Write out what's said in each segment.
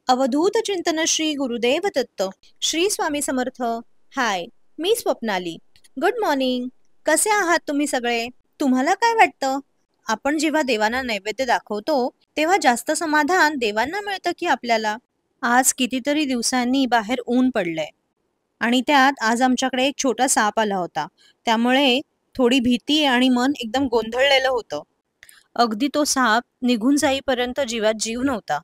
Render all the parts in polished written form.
अवधूत चिंतन श्री गुरुदेव दत्त. श्री स्वामी समर्थ. हाय, मी Swapnali. Good morning. कसे आहात तुम्ही सगळे? तुम्हाला काय वाटतं, आपण जेव्हा देवांना नैवेद्य दाखवतो तेव्हा जास्त समाधान देवांना मिळतं की आपल्याला? आज कितीतरी दिवसांनी बाहेर ऊन पडलंय आणि त्यात आज आमच्याकडे एक छोटा साप आला होता. त्यामुळे थोडी भीती आणि मन एकदम गोंधळलेलं होतं. अगदी तो साप निघून जाईपर्यंत जीवात जीव नव्हता.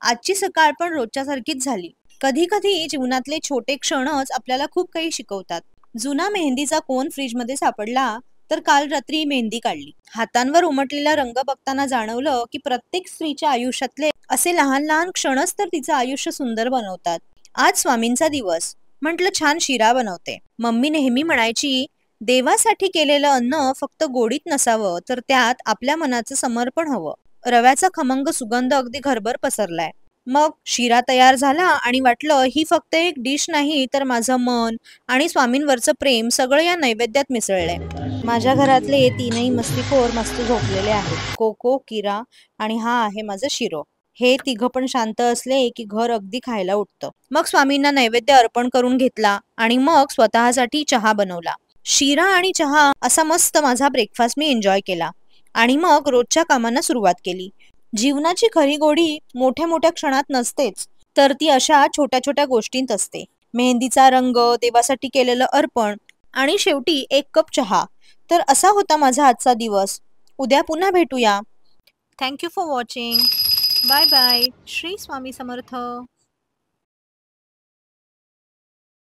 आजची सकाळ पण रोजच्या सारखीच झाली. कधी कधी जीवनातले छोटे क्षणच आपल्याला खूप काही शिकवतात. जुना मेहंदीचा कोन फ्रीजमध्ये सापडला, तर काल रात्री मेहंदी काढली. हातांवर उमटलेला रंग बघताना जाणवलं की प्रत्येक स्त्रीच्या आयुष्यातले असे लहान लहान क्षणच तर तिचं आयुष्य सुंदर बनवतात. आज स्वामींचा दिवस, म्हटलं छान शिरा बनवते. मम्मी नेहमी म्हणायची, देवासाठी केलेलं अन्न फक्त गोडीत नसावं, तर त्यात आपल्या मनाचं समर्पण हवं. रव्याचा खमंग सुगंध अगदी घरभर पसरलाय. मग शिरा तयार झाला आणि वाटलं ही फक्त एक डिश नाही, तर माझं मन आणि स्वामींवरचं प्रेम सगळं या नैवेद्यात मिसळलंय. माझ्या घरातले तीनही मस्तीखोर मस्त झोपलेले आहेत. कोको, किरा आणि हा आहे माझं शिरो. हे तिघं पण शांत असले की घर अगदी खायला उठतं. मग स्वामींना नैवेद्य अर्पण करून घेतला आणि मग स्वतःसाठी चहा बनवला. शिरा आणि चहा असा मस्त माझा ब्रेकफास्ट मी एन्जॉय केला आणि मग रोजच्या कामांना सुरुवात केली. जीवनाची खरी गोडी मोठ्या मोठ्या क्षणात नसतेच, तर ती अशा छोट्या छोट्या गोष्टींत असते. मेहंदीचा रंग, देवासाठी केलेलं अर्पण आणि शेवटी एक कप चहा. तर असा होता माझा आजचा दिवस. उद्या पुन्हा भेटूया. Thank you for watching. Bye bye. Shri Swami Samarth.